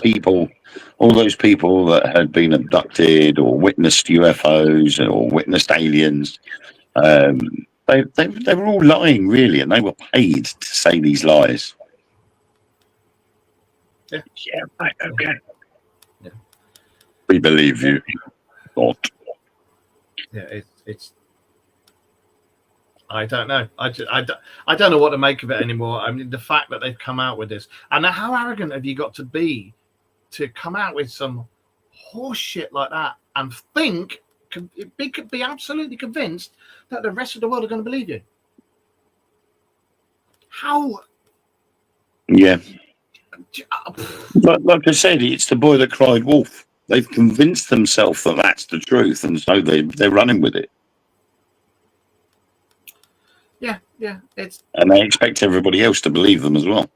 people that had been abducted or witnessed UFOs or witnessed aliens, they were all lying really, and they were paid to say these lies. Yeah. Right, okay. Yeah. We believe you. Not. Yeah, it's I don't know. I don't know what to make of it anymore. I mean, the fact that they've come out with this, and how arrogant have you got to be to come out with some horse shit like that and think, be absolutely convinced that the rest of the world are going to believe you? How? Yeah. But like I said, it's the boy that cried wolf. They've convinced themselves that that's the truth, and so they're running with it. Yeah, and they expect everybody else to believe them as well.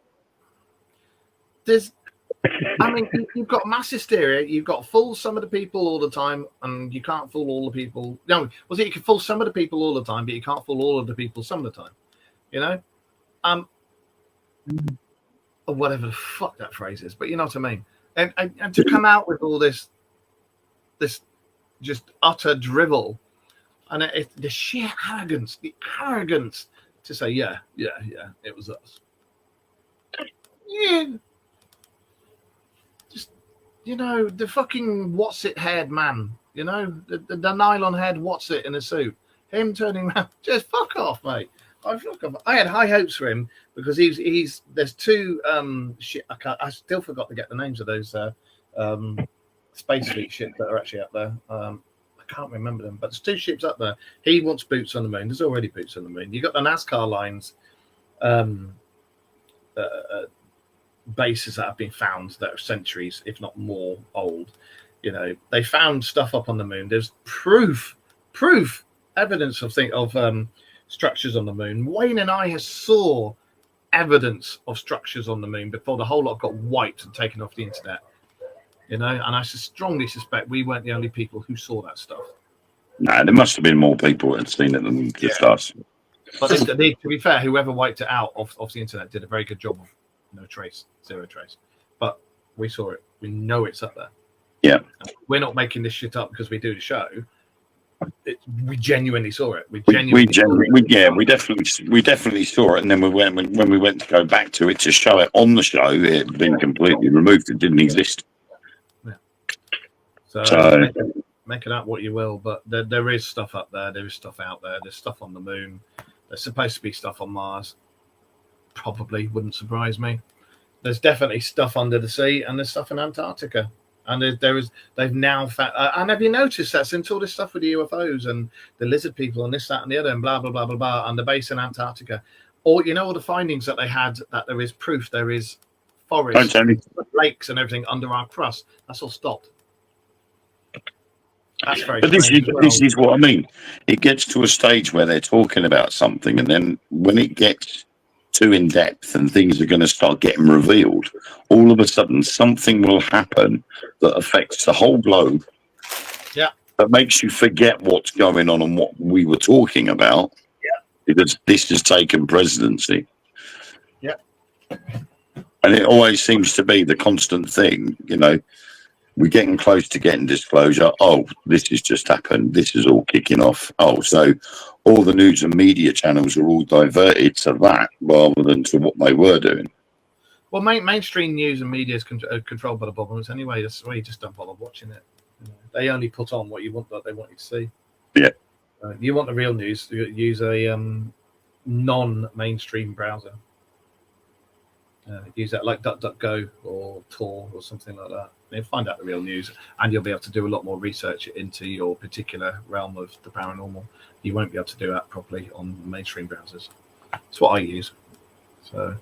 I mean, you've got mass hysteria. You've got fool some of the people all the time, and you can't fool all the people. No, was it you can fool some of the people all the time, but you can't fool all of the people some of the time. You know, or whatever the fuck that phrase is, but you know what I mean. And to come out with all this just utter drivel, and the sheer arrogance, to say, yeah, it was us. Yeah. Just, you know, the fucking what's-it-haired man, you know, the nylon-haired what's-it in a suit. Him turning around, just fuck off, mate. I had high hopes for him because there's two I still forgot to get the names of those space fleet ships that are actually up there. I can't remember them, but there's two ships up there. He wants boots on the moon. There's already boots on the moon. You got the NASCAR lines bases that have been found that are centuries, if not more, old. You know, they found stuff up on the moon. There's proof, evidence of structures on the moon. Wayne and I saw evidence of structures on the moon before the whole lot got wiped and taken off the internet. You know, and I strongly suspect we weren't the only people who saw that stuff. No, there must have been more people that had seen it than just us. But to be fair, whoever wiped it out of the internet did a very good job of zero trace. But we saw it. We know it's up there. Yeah. We're not making this shit up because we do the show. We genuinely saw it. We definitely saw it. And then when we went to go back to it to show it on the show, it had been completely removed. It didn't exist. Yeah. So make it out what you will, but there is stuff up there. There is stuff out there. There's stuff on the moon. There's supposed to be stuff on Mars. Probably wouldn't surprise me. There's definitely stuff under the sea, and there's stuff in Antarctica. And they've now found. And have you noticed that since all this stuff with the UFOs and the lizard people and this, that, and the other, and blah blah blah blah blah, and the base in Antarctica, all the findings that they had, that there is proof, there is forests, lakes, and everything under our crust. That's all stopped. That's very. But this is what I mean. It gets to a stage where they're talking about something, and then when it gets too in depth and things are going to start getting revealed, all of a sudden something will happen that affects the whole globe. Yeah. That makes you forget what's going on and what we were talking about. Yeah. Because this has taken presidency. Yeah. And it always seems to be the constant thing, you know. We're getting close to getting disclosure. Oh, this has just happened. This is all kicking off. Oh, so all the news and media channels are all diverted to that rather than to what they were doing. Well, mainstream news and media is controlled by the Bobbins anyway. That's why you just don't bother watching it. They only put on what they want you to see. Yeah. You want the real news, use a non-mainstream browser. Use that like DuckDuckGo or Tor or something like that. You'll find out the real news, and you'll be able to do a lot more research into your particular realm of the paranormal. You won't be able to do that properly on mainstream browsers. That's what I use. So,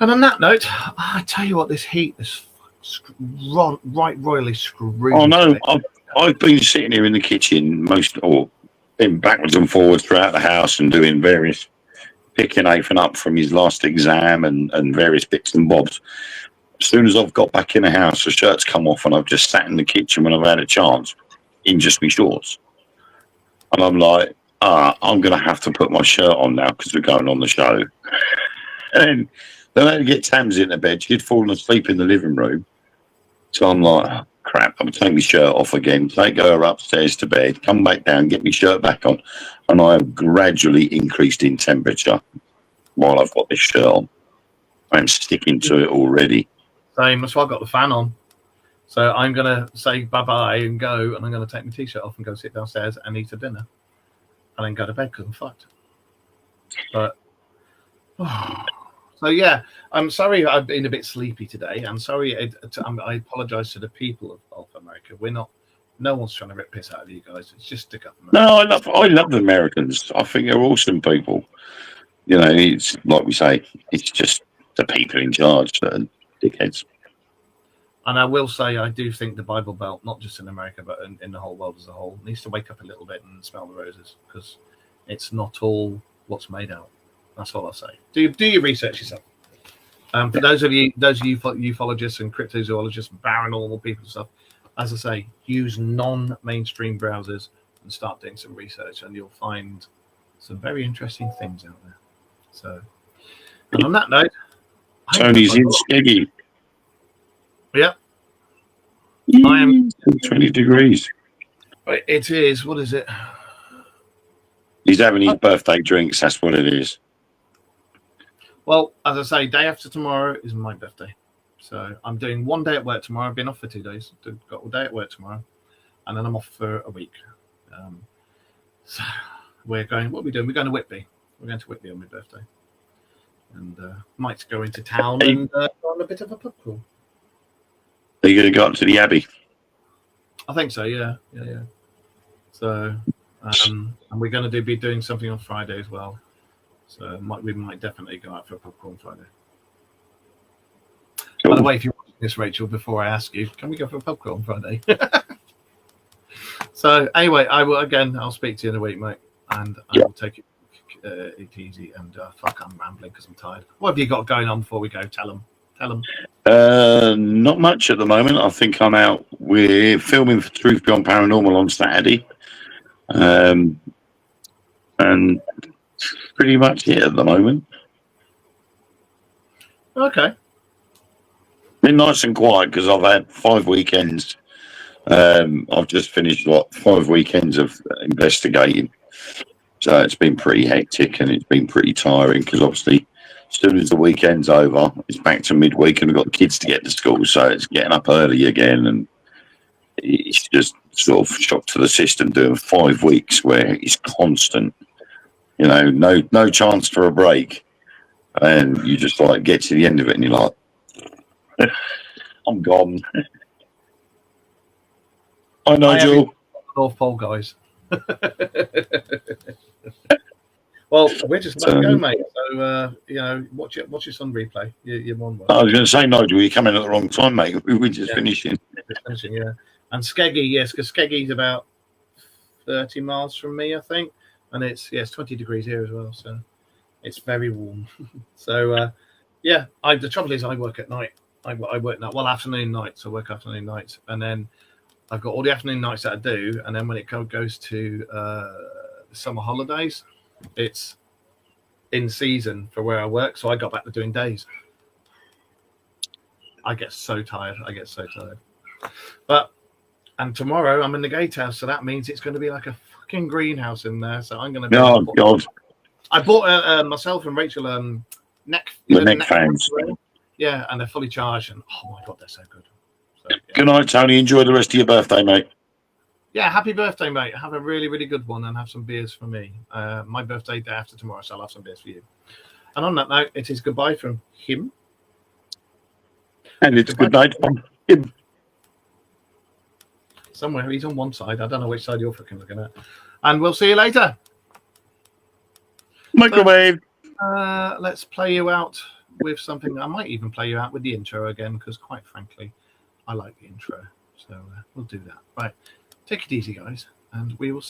and on that note, I tell you what, this heat is royally screwed. Oh no, I've been sitting here in the kitchen been backwards and forwards throughout the house and doing various, picking Nathan up from his last exam and various bits and bobs. As soon as I've got back in the house, the shirt's come off, and I've just sat in the kitchen when I've had a chance in just my shorts. And I'm like, I'm going to have to put my shirt on now because we're going on the show. And then I had to get Tams into bed. She'd fallen asleep in the living room. So I'm like, oh, crap, I'm going to take my shirt off again, take her upstairs to bed, come back down, get my shirt back on. And I have gradually increased in temperature while I've got this shirt on. I'm sticking to it already. Same, that's why I've got the fan on. So I'm going to say bye-bye and go, and I'm going to take my T-shirt off and go sit downstairs and eat a dinner. And then go to bed because I'm fucked. But so yeah, I'm sorry I've been a bit sleepy today. I'm sorry. I apologise to the people of America. No one's trying to rip piss out of you guys. It's just the government. No, I love the Americans. I think they're awesome people. You know, it's like we say, it's just the people in charge that are dickheads. And I will say, I do think the Bible Belt, not just in America, but in the whole world as a whole, needs to wake up a little bit and smell the roses, because it's not all what's made out. That's all I'll say. Do your research yourself. For those of you ufologists and cryptozoologists, and paranormal people and stuff, as I say, use non-mainstream browsers and start doing some research, and you'll find some very interesting things out there. So, and on that note, Tony's in Skeggy. Yeah. I am 20 degrees. It is. What is it? He's having his birthday drinks. That's what it is. Well, as I say, day after tomorrow is my birthday. So I'm doing 1 day at work tomorrow. I've been off for 2 days. Got a day at work tomorrow. And then I'm off for a week. So we're going, what are we doing? We're going to Whitby. We're going to Whitby on my birthday. And might go into town and go on a bit of a pub crawl. Are you going to go up to the Abbey? I think so, yeah. So, and we're going to be doing something on Friday as well. So we might definitely go out for a pub crawl on Friday. Cool. By the way, if you're watching this, Rachel, before I ask you, can we go for a pub crawl on Friday? So anyway, I'll speak to you in a week, mate. And I will take it easy. And fuck, I'm rambling because I'm tired. What have you got going on before we go? Tell them. Not much at the moment. I think I'm out. We're filming for Truth Beyond Paranormal on Saturday. And pretty much it at the moment. Okay. Been nice and quiet because I've had 5 weekends. I've just finished 5 weekends of investigating. So it's been pretty hectic and it's been pretty tiring because obviously as soon as the weekend's over, it's back to midweek and we've got the kids to get to school. So it's getting up early again and it's just sort of shock to the system doing 5 weeks where it's constant, you know, no chance for a break. And you just like get to the end of it and you're like, I'm gone. Hi, Nigel. North Pole guys. Well, we're just about to go, mate. So watch this on replay. You're one. I was going to say, Nigel, you're coming at the wrong time, mate. We're just finishing. Yeah. And Skeggy, yes, because Skeggy's about 30 miles from me, I think, and it's 20 degrees here as well, so it's very warm. So the trouble is I work at night. I work afternoon nights. I work afternoon nights, and then I've got all the afternoon nights that I do, and then when it goes to summer holidays, it's in season for where I work, so I got back to doing days. I get so tired. And tomorrow I'm in the gatehouse, so that means it's going to be like a fucking greenhouse in there. So I'm going to be. Oh God! I bought myself and Rachel neck fans. Yeah, and they're fully charged, and oh my God, they're so good. So, yeah. Good night, Tony. Enjoy the rest of your birthday, mate. Yeah, happy birthday, mate. Have a really, really good one and have some beers for me. My birthday day after tomorrow, so I'll have some beers for you. And on that note, it is goodbye from him. And it's good night from him. Somewhere, he's on one side. I don't know which side you're fucking looking at. And we'll see you later. Microwave. So, let's play you out with something. I might even play you out with the intro again, because quite frankly, I like the intro. So we'll do that. Right. Take it easy, guys, and we will see.